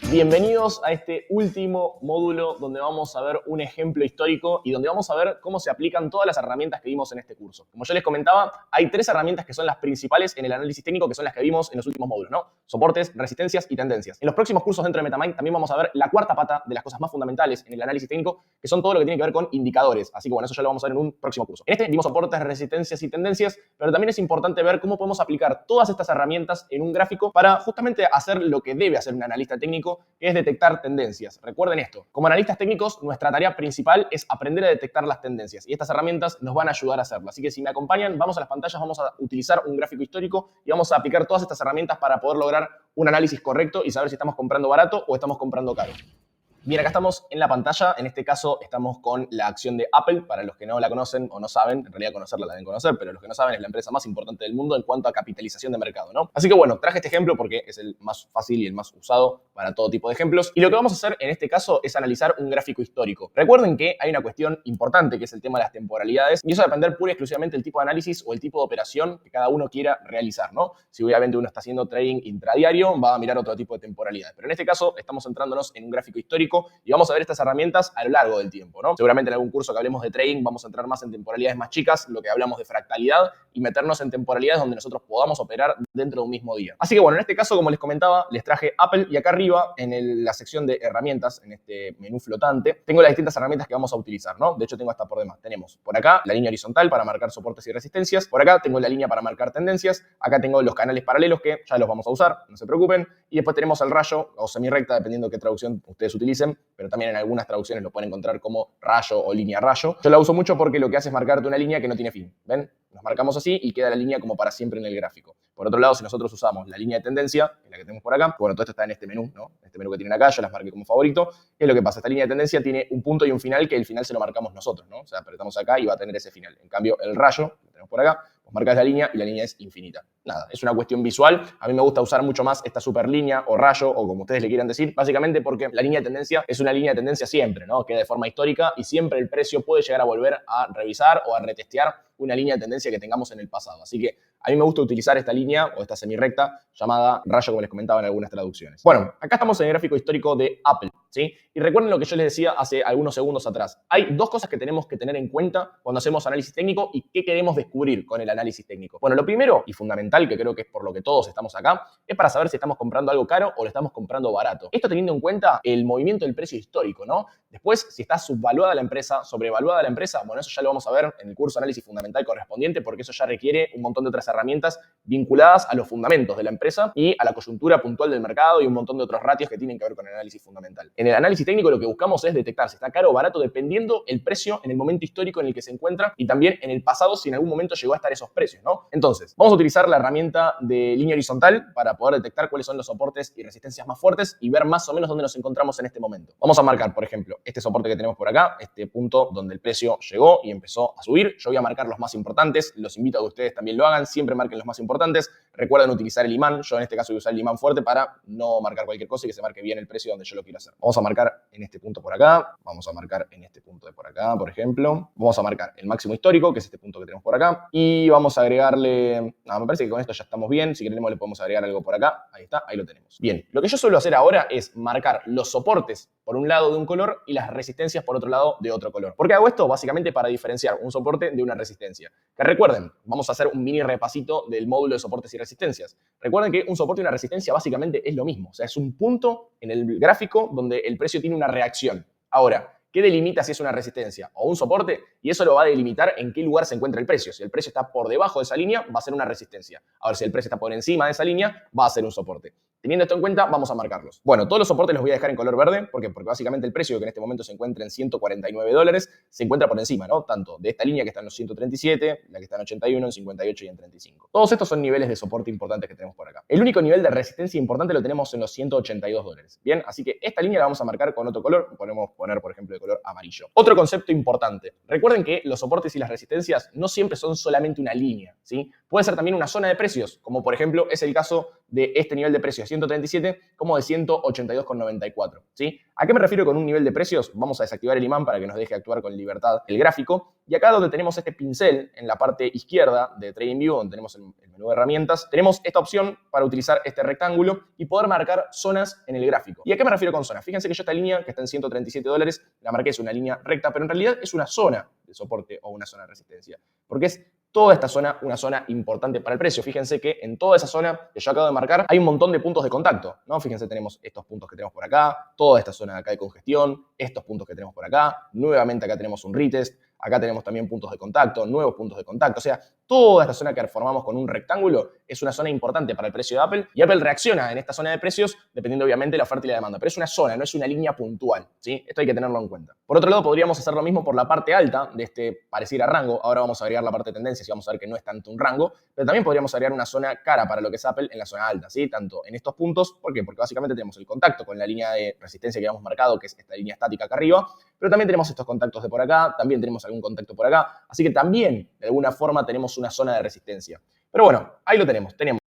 Bienvenidos a este último módulo donde vamos a ver un ejemplo histórico y donde vamos a ver cómo se aplican todas las herramientas que vimos en este curso. Como yo les comentaba, hay tres herramientas que son las principales en el análisis técnico, que son las que vimos en los últimos módulos, ¿no? Soportes, resistencias y tendencias. En los próximos cursos dentro de MetaMind también vamos a ver la cuarta pata de las cosas más fundamentales en el análisis técnico, que son todo lo que tiene que ver con indicadores. Así que bueno, eso ya lo vamos a ver en un próximo curso. En este vimos soportes, resistencias y tendencias, pero también es importante ver cómo podemos aplicar todas estas herramientas en un gráfico para justamente hacer lo que debe hacer un analista técnico, que es detectar tendencias. Recuerden esto, como analistas técnicos, nuestra tarea principal es aprender a detectar las tendencias y estas herramientas nos van a ayudar a hacerlo. Así que si me acompañan, vamos a las pantallas, vamos a utilizar un gráfico histórico y vamos a aplicar todas estas herramientas para poder lograr un análisis correcto y saber si estamos comprando barato o estamos comprando caro. Bien, acá estamos en la pantalla, en este caso estamos con la acción de Apple. Para los que no la conocen o no saben, en realidad conocerla la deben conocer, pero los que no saben es la empresa más importante del mundo en cuanto a capitalización de mercado, ¿no? Así que bueno, traje este ejemplo porque es el más fácil y el más usado para todo tipo de ejemplos. Y lo que vamos a hacer en este caso es analizar un gráfico histórico. Recuerden que hay una cuestión importante que es el tema de las temporalidades y eso va a depender pura y exclusivamente del tipo de análisis o el tipo de operación que cada uno quiera realizar, ¿no? Si obviamente uno está haciendo trading intradiario, va a mirar otro tipo de temporalidades. Pero en este caso estamos centrándonos en un gráfico histórico y vamos a ver estas herramientas a lo largo del tiempo, ¿no? Seguramente en algún curso que hablemos de trading vamos a entrar más en temporalidades más chicas, lo que hablamos de fractalidad y meternos en temporalidades donde nosotros podamos operar dentro de un mismo día. Así que bueno, en este caso, como les comentaba, les traje Apple y acá arriba en la sección de herramientas, en este menú flotante, tengo las distintas herramientas que vamos a utilizar, ¿no? De hecho, tengo hasta por demás. Tenemos por acá la línea horizontal para marcar soportes y resistencias, por acá tengo la línea para marcar tendencias, acá tengo los canales paralelos que ya los vamos a usar, no se preocupen, y después tenemos el rayo o semirrecta, dependiendo de qué traducción ustedes utilicen, pero también en algunas traducciones lo pueden encontrar como rayo o línea rayo. Yo la uso mucho porque lo que hace es marcarte una línea que no tiene fin. ¿Ven? Nos marcamos así y queda la línea como para siempre en el gráfico. Por otro lado, si nosotros usamos la línea de tendencia, que es la que tenemos por acá, bueno, todo esto está en este menú, ¿no? Este menú que tienen acá, yo las marqué como favorito. ¿Qué es lo que pasa? Esta línea de tendencia tiene un punto y un final, que el final se lo marcamos nosotros, ¿no? O sea, apretamos acá y va a tener ese final. En cambio, el rayo, que tenemos por acá, vos marcás la línea y la línea es infinita. Nada, es una cuestión visual. A mí me gusta usar mucho más esta superlínea o rayo, o como ustedes le quieran decir, básicamente porque la línea de tendencia es una línea de tendencia siempre, ¿no? Queda de forma histórica y siempre el precio puede llegar a volver a revisar o a retestear una línea de tendencia que tengamos en el pasado. Así que a mí me gusta utilizar esta línea o esta semirrecta llamada rayo, como les comentaba en algunas traducciones. Bueno, acá estamos en el gráfico histórico de Apple, ¿sí? Y recuerden lo que yo les decía hace algunos segundos atrás. Hay dos cosas que tenemos que tener en cuenta cuando hacemos análisis técnico y qué queremos descubrir con el análisis técnico. Bueno, lo primero y fundamental, que creo que es por lo que todos estamos acá, es para saber si estamos comprando algo caro o lo estamos comprando barato. Esto teniendo en cuenta el movimiento del precio histórico, ¿no? Después, si está subvaluada la empresa, sobrevaluada la empresa, bueno, eso ya lo vamos a ver en el curso de análisis fundamental correspondiente, porque eso ya requiere un montón de otras herramientas vinculadas a los fundamentos de la empresa y a la coyuntura puntual del mercado y un montón de otros ratios que tienen que ver con el análisis fundamental. En el análisis técnico lo que buscamos es detectar si está caro o barato dependiendo el precio en el momento histórico en el que se encuentra y también en el pasado si en algún momento llegó a estar esos precios, ¿no? Entonces, vamos a utilizar la herramienta de línea horizontal para poder detectar cuáles son los soportes y resistencias más fuertes y ver más o menos dónde nos encontramos en este momento. Vamos a marcar, por ejemplo, este soporte que tenemos por acá, este punto donde el precio llegó y empezó a subir. Yo voy a marcar los más importantes, los invito a que ustedes también lo hagan, siempre marquen los más importantes. Recuerden utilizar el imán, yo en este caso voy a usar el imán fuerte para no marcar cualquier cosa y que se marque bien el precio donde yo lo quiero hacer. Vamos a marcar en este punto por acá, vamos a marcar en este punto de por acá, por ejemplo. Vamos a marcar el máximo histórico, que es este punto que tenemos por acá, y vamos a agregarle, me parece que con esto ya estamos bien, si queremos le podemos agregar algo por acá, ahí está, ahí lo tenemos. Bien, lo que yo suelo hacer ahora es marcar los soportes por un lado de un color y las resistencias por otro lado de otro color. ¿Por qué hago esto? Básicamente para diferenciar un soporte de una resistencia. Que recuerden, vamos a hacer un mini repasito del módulo de soportes y resistencias. Recuerden que un soporte y una resistencia básicamente es lo mismo. O sea, es un punto en el gráfico donde el precio tiene una reacción. Ahora, ¿qué delimita si es una resistencia o un soporte? Y eso lo va a delimitar en qué lugar se encuentra el precio. Si el precio está por debajo de esa línea, va a ser una resistencia. Ahora, si el precio está por encima de esa línea, va a ser un soporte. Teniendo esto en cuenta, vamos a marcarlos. Bueno, todos los soportes los voy a dejar en color verde. ¿Por qué? Porque básicamente el precio que en este momento se encuentra en $149 se encuentra por encima, ¿no? Tanto de esta línea que está en los 137, la que está en 81, en 58 y en 35. Todos estos son niveles de soporte importantes que tenemos por acá. El único nivel de resistencia importante lo tenemos en los $182. Bien, así que esta línea la vamos a marcar con otro color. Podemos poner, por ejemplo, de color amarillo. Otro concepto importante. Recuerden que los soportes y las resistencias no siempre son solamente una línea, ¿sí? Puede ser también una zona de precios, como por ejemplo es el caso de este nivel de precio de 137 como de 182,94, ¿sí? ¿A qué me refiero con un nivel de precios? Vamos a desactivar el imán para que nos deje actuar con libertad el gráfico. Y acá donde tenemos este pincel, en la parte izquierda de TradingView, donde tenemos el menú de herramientas, tenemos esta opción para utilizar este rectángulo y poder marcar zonas en el gráfico. ¿Y a qué me refiero con zonas? Fíjense que yo esta línea, que está en 137 dólares, la marqué es una línea recta, pero en realidad es una zona de soporte o una zona de resistencia, porque es toda esta zona una zona importante para el precio. Fíjense que en toda esa zona que yo acabo de marcar hay un montón de puntos de contacto, ¿no? Fíjense, tenemos estos puntos que tenemos por acá, toda esta zona de acá de congestión, estos puntos que tenemos por acá, nuevamente acá tenemos un retest, acá tenemos también puntos de contacto, nuevos puntos de contacto. O sea, toda esta zona que formamos con un rectángulo es una zona importante para el precio de Apple y Apple reacciona en esta zona de precios dependiendo obviamente de la oferta y la demanda. Pero es una zona, no es una línea puntual, ¿sí? Esto hay que tenerlo en cuenta. Por otro lado, podríamos hacer lo mismo por la parte alta de este pareciera rango. Ahora vamos a agregar la parte de tendencias y vamos a ver que no es tanto un rango, pero también podríamos agregar una zona cara para lo que es Apple en la zona alta, ¿sí? Tanto en estos puntos, ¿por qué? Porque básicamente tenemos el contacto con la línea de resistencia que habíamos marcado, que es esta línea estática acá arriba, pero también tenemos estos contactos de por acá, también tenemos algún contacto por acá, así que también de alguna forma tenemos una zona de resistencia. Pero bueno, ahí lo tenemos. Tenemos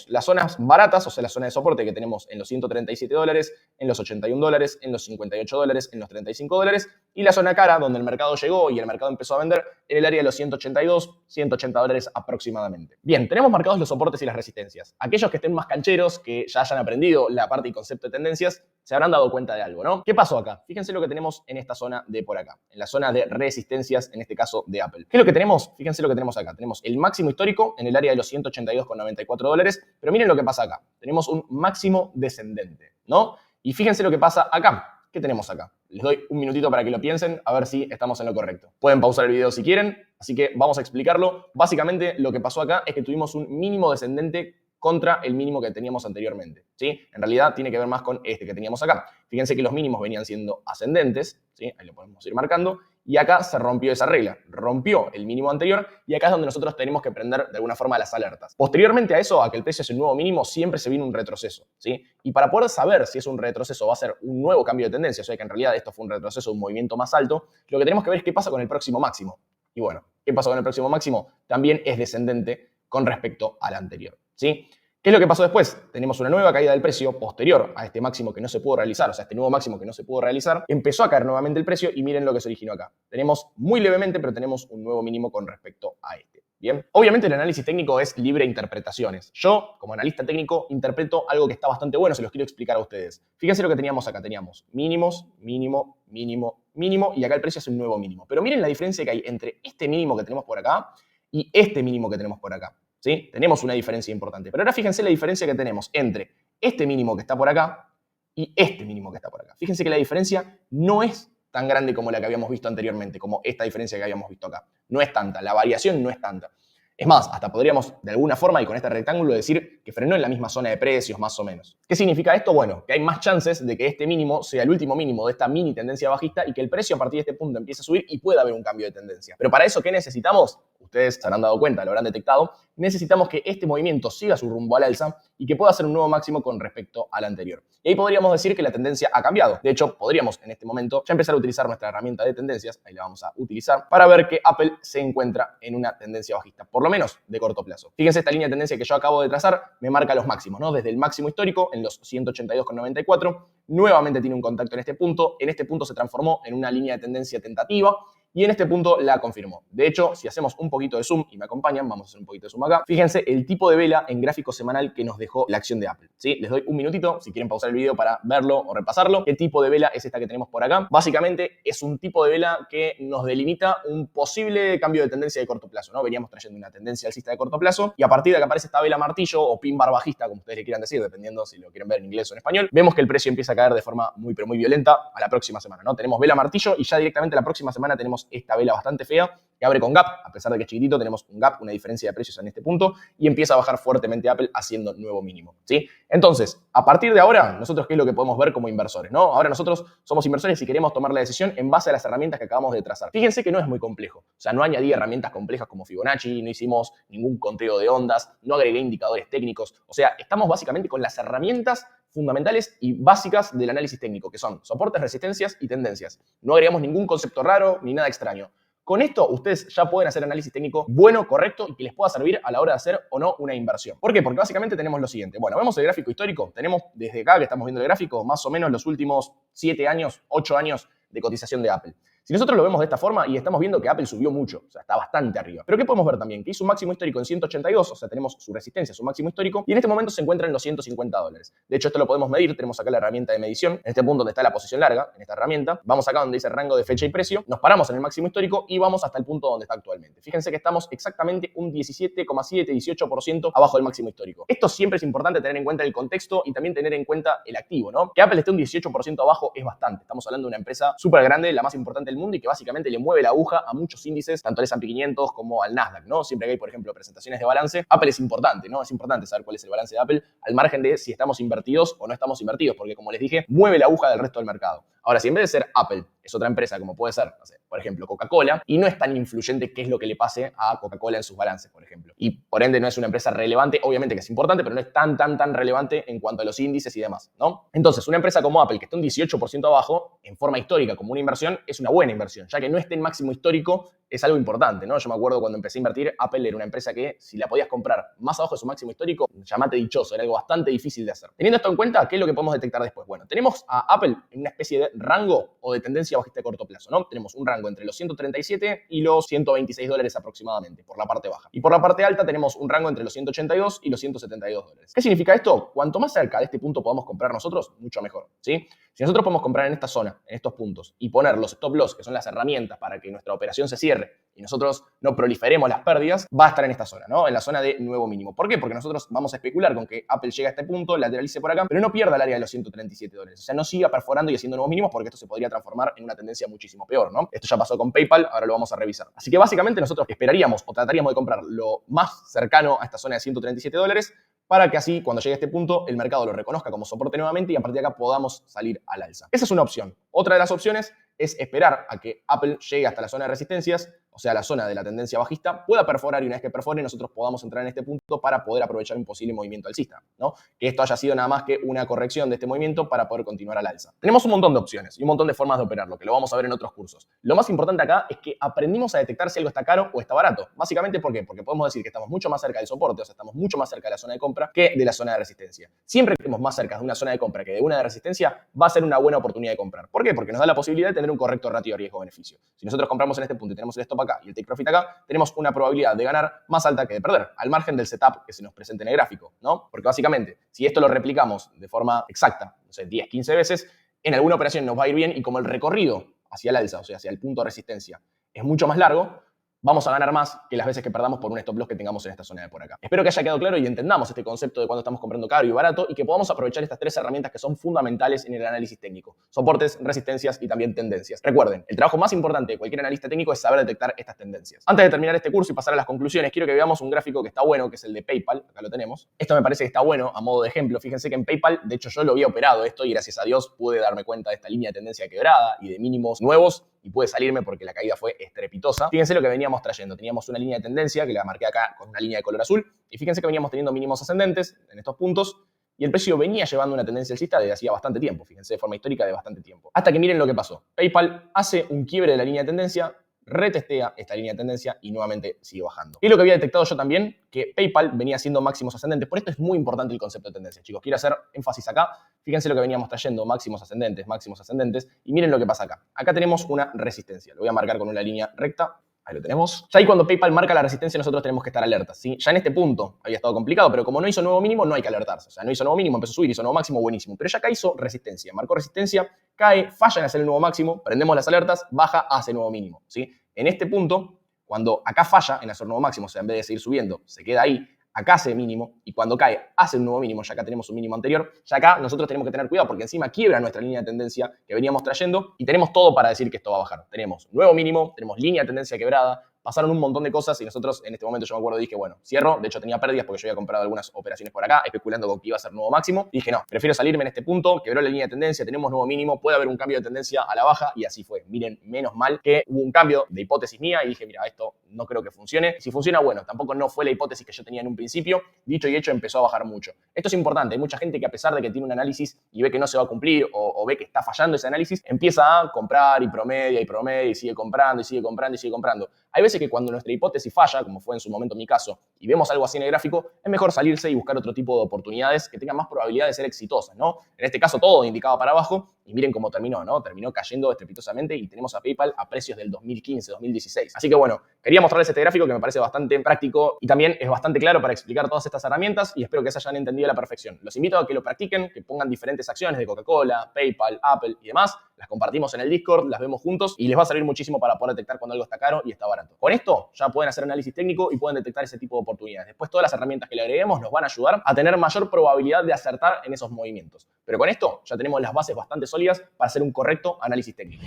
las zonas baratas, o sea, la zona de soporte que tenemos en los 137 dólares, en los 81 dólares, en los 58 dólares, en los 35 dólares, y la zona cara, donde el mercado llegó y el mercado empezó a vender, en el área de los 182, 180 dólares aproximadamente. Bien, tenemos marcados los soportes y las resistencias. Aquellos que estén más cancheros, que ya hayan aprendido la parte y concepto de tendencias, se habrán dado cuenta de algo, ¿no? ¿Qué pasó acá? Fíjense lo que tenemos en esta zona de por acá, en la zona de resistencias, en este caso de Apple. ¿Qué es lo que tenemos? Fíjense lo que tenemos acá. Tenemos el máximo histórico en el área de los 182,94 dólares, pero miren lo que pasa acá. Tenemos un máximo descendente, ¿no? Y fíjense lo que pasa acá. ¿Qué tenemos acá? Les doy un minutito para que lo piensen, a ver si estamos en lo correcto. Pueden pausar el video si quieren, así que vamos a explicarlo. Básicamente lo que pasó acá es que tuvimos un mínimo descendente contra el mínimo que teníamos anteriormente, ¿sí? En realidad tiene que ver más con este que teníamos acá. Fíjense que los mínimos venían siendo ascendentes, ¿sí? Ahí lo podemos ir marcando. Y acá se rompió esa regla, rompió el mínimo anterior y acá es donde nosotros tenemos que prender de alguna forma las alertas. Posteriormente a eso, a que el precio es el nuevo mínimo, siempre se viene un retroceso, ¿sí? Y para poder saber si es un retroceso o va a ser un nuevo cambio de tendencia, o sea que en realidad esto fue un retroceso, un movimiento más alto, lo que tenemos que ver es qué pasa con el próximo máximo. Y bueno, ¿qué pasa con el próximo máximo? También es descendente con respecto al anterior, ¿sí? ¿Qué es lo que pasó después? Tenemos una nueva caída del precio posterior a este máximo que no se pudo realizar, o sea, este nuevo máximo que no se pudo realizar, empezó a caer nuevamente el precio y miren lo que se originó acá. Tenemos muy levemente, pero tenemos un nuevo mínimo con respecto a este. Bien, obviamente el análisis técnico es libre de interpretaciones. Yo, como analista técnico, interpreto algo que está bastante bueno, se los quiero explicar a ustedes. Fíjense lo que teníamos acá, teníamos mínimos, mínimo, mínimo, mínimo, y acá el precio es un nuevo mínimo. Pero miren la diferencia que hay entre este mínimo que tenemos por acá y este mínimo que tenemos por acá. ¿Sí? Tenemos una diferencia importante. Pero ahora fíjense la diferencia que tenemos entre este mínimo que está por acá y este mínimo que está por acá. Fíjense que la diferencia no es tan grande como la que habíamos visto anteriormente, como esta diferencia que habíamos visto acá. No es tanta, la variación no es tanta. Es más, hasta podríamos de alguna forma y con este rectángulo decir que frenó en la misma zona de precios, más o menos. ¿Qué significa esto? Bueno, que hay más chances de que este mínimo sea el último mínimo de esta mini tendencia bajista y que el precio a partir de este punto empiece a subir y pueda haber un cambio de tendencia. Pero para eso, ¿qué necesitamos? Ustedes se habrán dado cuenta, lo habrán detectado. Necesitamos que este movimiento siga su rumbo al alza y que pueda ser un nuevo máximo con respecto al anterior. Y ahí podríamos decir que la tendencia ha cambiado. De hecho, podríamos en este momento ya empezar a utilizar nuestra herramienta de tendencias, ahí la vamos a utilizar, para ver que Apple se encuentra en una tendencia bajista, por lo menos de corto plazo. Fíjense, esta línea de tendencia que yo acabo de trazar me marca los máximos, ¿no? Desde el máximo histórico en los 182,94, nuevamente tiene un contacto en este punto se transformó en una línea de tendencia tentativa, y en este punto la confirmó. De hecho, si hacemos un poquito de zoom y me acompañan, vamos a hacer un poquito de zoom acá, fíjense el tipo de vela en gráfico semanal que nos dejó la acción de Apple, ¿sí? Les doy un minutito, si quieren pausar el video para verlo o repasarlo. ¿Qué tipo de vela es esta que tenemos por acá? Básicamente es un tipo de vela que nos delimita un posible cambio de tendencia de corto plazo, ¿no? Veníamos trayendo una tendencia alcista de corto plazo y a partir de que aparece esta vela martillo o pin bar bajista, como ustedes le quieran decir, dependiendo si lo quieren ver en inglés o en español, vemos que el precio empieza a caer de forma muy pero muy violenta a la próxima semana, ¿no? Tenemos vela martillo y ya directamente la próxima semana tenemos esta vela bastante fea, que abre con gap, a pesar de que es chiquitito, tenemos un gap, una diferencia de precios en este punto, y empieza a bajar fuertemente Apple haciendo nuevo mínimo, ¿sí? Entonces, a partir de ahora, nosotros ¿qué es lo que podemos ver como inversores, no? Ahora nosotros somos inversores y queremos tomar la decisión en base a las herramientas que acabamos de trazar. Fíjense que no es muy complejo, o sea, no añadí herramientas complejas como Fibonacci, no hicimos ningún conteo de ondas, no agregué indicadores técnicos, o sea, estamos básicamente con las herramientas fundamentales y básicas del análisis técnico, que son soportes, resistencias y tendencias. No agregamos ningún concepto raro ni nada extraño. Con esto ustedes ya pueden hacer análisis técnico bueno, correcto y que les pueda servir a la hora de hacer o no una inversión. ¿Por qué? Porque básicamente tenemos lo siguiente. Bueno, vemos el gráfico histórico. Tenemos desde acá que estamos viendo el gráfico más o menos los últimos 7 años, 8 años de cotización de Apple. Si nosotros lo vemos de esta forma y estamos viendo que Apple subió mucho, o sea, está bastante arriba. Pero ¿qué podemos ver también? Que hizo un máximo histórico en 182, o sea, tenemos su resistencia, su máximo histórico, y en este momento se encuentra en los $150. De hecho, esto lo podemos medir, tenemos acá la herramienta de medición, en este punto donde está la posición larga, en esta herramienta, vamos acá donde dice rango de fecha y precio, nos paramos en el máximo histórico y vamos hasta el punto donde está actualmente. Fíjense que estamos exactamente un 17,7, 18% abajo del máximo histórico. Esto siempre es importante tener en cuenta el contexto y también tener en cuenta el activo, ¿no? Que Apple esté un 18% abajo es bastante. Estamos hablando de una empresa súper grande, la más importante del mundo y que básicamente le mueve la aguja a muchos índices, tanto al S&P 500 como al Nasdaq, ¿no? Siempre que hay, por ejemplo, presentaciones de balance, Apple es importante, ¿no? Es importante saber cuál es el balance de Apple al margen de si estamos invertidos o no estamos invertidos, porque como les dije, mueve la aguja del resto del mercado. Ahora, si en vez de ser Apple es otra empresa, como puede ser, no sé, por ejemplo, Coca-Cola, y no es tan influyente qué es lo que le pase a Coca-Cola en sus balances, por ejemplo. Y por ende no es una empresa relevante, obviamente que es importante, pero no es tan relevante en cuanto a los índices y demás, ¿no? Entonces, una empresa como Apple, que está un 18% abajo, en forma histórica, como una inversión, es una buena inversión, ya que no esté en máximo histórico, es algo importante, ¿no? Yo me acuerdo cuando empecé a invertir, Apple era una empresa que si la podías comprar más abajo de su máximo histórico, llamate dichoso, era algo bastante difícil de hacer. Teniendo esto en cuenta, ¿qué es lo que podemos detectar después? Bueno, tenemos a Apple en una especie de rango o de tendencia bajista de corto plazo, ¿no? Tenemos un rango entre los 137 y los $126 aproximadamente, por la parte baja. Y por la parte alta tenemos un rango entre los 182 y los $172. ¿Qué significa esto? Cuanto más cerca de este punto podamos comprar nosotros, mucho mejor, ¿sí? Si nosotros podemos comprar en esta zona, en estos puntos, y poner los stop loss, que son las herramientas para que nuestra operación se cierre y nosotros no proliferemos las pérdidas, va a estar en esta zona, ¿no? En la zona de nuevo mínimo. ¿Por qué? Porque nosotros vamos a especular con que Apple llegue a este punto, lateralice por acá, pero no pierda el área de los $137. O sea, no siga perforando y haciendo nuevos mínimos porque esto se podría transformar en una tendencia muchísimo peor, ¿no? Esto ya pasó con PayPal, ahora lo vamos a revisar. Así que básicamente nosotros esperaríamos o trataríamos de comprar lo más cercano a esta zona de $137 para que así, cuando llegue a este punto, el mercado lo reconozca como soporte nuevamente y a partir de acá podamos salir al alza. Esa es una opción. Otra de las opciones es esperar a que Apple llegue hasta la zona de resistencias, o sea, la zona de la tendencia bajista, pueda perforar y una vez que perfore nosotros podamos entrar en este punto para poder aprovechar un posible movimiento alcista, ¿no? Que esto haya sido nada más que una corrección de este movimiento para poder continuar al alza. Tenemos un montón de opciones y un montón de formas de operarlo, que lo vamos a ver en otros cursos. Lo más importante acá es que aprendimos a detectar si algo está caro o está barato. Básicamente, ¿por qué? Porque podemos decir que estamos mucho más cerca del soporte, o sea, estamos mucho más cerca de la zona de compra que de la zona de resistencia. Siempre que estemos más cerca de una zona de compra que de una de resistencia, va a ser una buena oportunidad de comprar. ¿Por qué? Porque nos da la posibilidad de tener un correcto ratio de riesgo-beneficio. Si nosotros compramos en este punto y tenemos el stop acá y el take profit acá, tenemos una probabilidad de ganar más alta que de perder, al margen del setup que se nos presente en el gráfico, ¿no? Porque básicamente, si esto lo replicamos de forma exacta, no sé, 10, 15 veces, en alguna operación nos va a ir bien y como el recorrido hacia el alza, o sea, hacia el punto de resistencia, es mucho más largo, vamos a ganar más que las veces que perdamos por un stop loss que tengamos en esta zona de por acá. Espero que haya quedado claro y entendamos este concepto de cuando estamos comprando caro y barato y que podamos aprovechar estas tres herramientas que son fundamentales en el análisis técnico. Soportes, resistencias y también tendencias. Recuerden, el trabajo más importante de cualquier analista técnico es saber detectar estas tendencias. Antes de terminar este curso y pasar a las conclusiones, quiero que veamos un gráfico que está bueno, que es el de PayPal. Acá lo tenemos. Esto me parece que está bueno a modo de ejemplo. Fíjense que en PayPal, de hecho yo lo había operado esto y gracias a Dios pude darme cuenta de esta línea de tendencia quebrada y de mínimos nuevos y pude salirme porque la caída fue estrepitosa. Fíjense lo que veníamos trayendo. Teníamos una línea de tendencia que la marqué acá con una línea de color azul y fíjense que veníamos teniendo mínimos ascendentes en estos puntos y el precio venía llevando una tendencia alcista desde hacía bastante tiempo, fíjense, de forma histórica de bastante tiempo. Hasta que miren lo que pasó. PayPal hace un quiebre de la línea de tendencia, retestea esta línea de tendencia y nuevamente sigue bajando. Y lo que había detectado yo también, que PayPal venía haciendo máximos ascendentes. Por esto es muy importante el concepto de tendencia, chicos. Quiero hacer énfasis acá. Fíjense lo que veníamos trayendo, máximos ascendentes, y miren lo que pasa acá. Acá tenemos una resistencia. Lo voy a marcar con una línea recta. Ahí lo tenemos. Ya ahí cuando PayPal marca la resistencia nosotros tenemos que estar alertas, ¿sí? Ya en este punto había estado complicado, pero como no hizo nuevo mínimo no hay que alertarse. O sea, no hizo nuevo mínimo, empezó a subir, hizo nuevo máximo, buenísimo. Pero ya acá hizo resistencia, marcó resistencia, cae, falla en hacer el nuevo máximo, prendemos las alertas, baja, hace nuevo mínimo, ¿sí? En este punto, cuando acá falla en hacer nuevo máximo, o sea, en vez de seguir subiendo, se queda ahí, acá hace mínimo, y cuando cae, hace un nuevo mínimo, ya acá tenemos un mínimo anterior, ya acá nosotros tenemos que tener cuidado porque encima quiebra nuestra línea de tendencia que veníamos trayendo y tenemos todo para decir que esto va a bajar. Tenemos nuevo mínimo, tenemos línea de tendencia quebrada, pasaron un montón de cosas y nosotros en este momento yo me acuerdo dije, bueno, cierro. De hecho tenía pérdidas porque yo había comprado algunas operaciones por acá, especulando con que iba a ser nuevo máximo. Y dije, no, prefiero salirme en este punto, quebró la línea de tendencia, tenemos nuevo mínimo, puede haber un cambio de tendencia a la baja y así fue. Miren, menos mal que hubo un cambio de hipótesis mía y dije, mira, esto no creo que funcione. Si funciona, bueno, tampoco no fue la hipótesis que yo tenía en un principio. Dicho y hecho, empezó a bajar mucho. Esto es importante. Hay mucha gente que a pesar de que tiene un análisis y ve que no se va a cumplir o ve que está fallando ese análisis, empieza a comprar y promedia y sigue comprando y sigue comprando y sigue comprando. Hay veces que cuando nuestra hipótesis falla, como fue en su momento mi caso, y vemos algo así en el gráfico, es mejor salirse y buscar otro tipo de oportunidades que tengan más probabilidad de ser exitosas, ¿no? En este caso todo indicaba para abajo y miren cómo terminó, ¿no? Terminó cayendo estrepitosamente y tenemos a PayPal a precios del 2015, 2016. Así que bueno, quería mostrarles este gráfico que me parece bastante práctico y también es bastante claro para explicar todas estas herramientas y espero que se hayan entendido a la perfección. Los invito a que lo practiquen, que pongan diferentes acciones de Coca-Cola, PayPal, Apple y demás. Las compartimos en el Discord, las vemos juntos y les va a servir muchísimo para poder detectar cuando algo está caro y está barato. Con esto ya pueden hacer análisis técnico y pueden detectar ese tipo de oportunidades. Después todas las herramientas que le agreguemos nos van a ayudar a tener mayor probabilidad de acertar en esos movimientos. Pero con esto ya tenemos las bases bastante sólidas para hacer un correcto análisis técnico.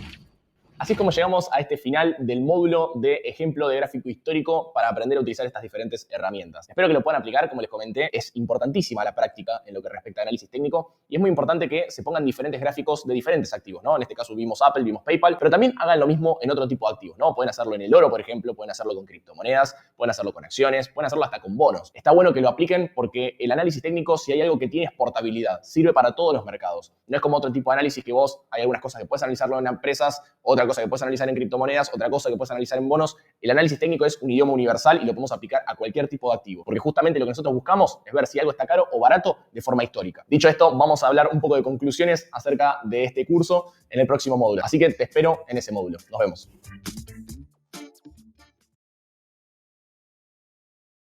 Así es como llegamos a este final del módulo de ejemplo de gráfico histórico para aprender a utilizar estas diferentes herramientas. Espero que lo puedan aplicar, como les comenté, es importantísima la práctica en lo que respecta a análisis técnico y es muy importante que se pongan diferentes gráficos de diferentes activos, ¿no? En este caso vimos Apple, vimos PayPal, pero también hagan lo mismo en otro tipo de activos, ¿no? Pueden hacerlo en el oro, por ejemplo, pueden hacerlo con criptomonedas, pueden hacerlo con acciones, pueden hacerlo hasta con bonos. Está bueno que lo apliquen porque el análisis técnico, si hay algo que tiene, es portabilidad, sirve para todos los mercados. No es como otro tipo de análisis que vos, hay algunas cosas que puedes analizarlo en empresas, otra cosa que puedes analizar en criptomonedas, otra cosa que puedes analizar en bonos. El análisis técnico es un idioma universal y lo podemos aplicar a cualquier tipo de activo, porque justamente lo que nosotros buscamos es ver si algo está caro o barato de forma histórica. Dicho esto, vamos a hablar un poco de conclusiones acerca de este curso en el próximo módulo. Así que te espero en ese módulo. Nos vemos.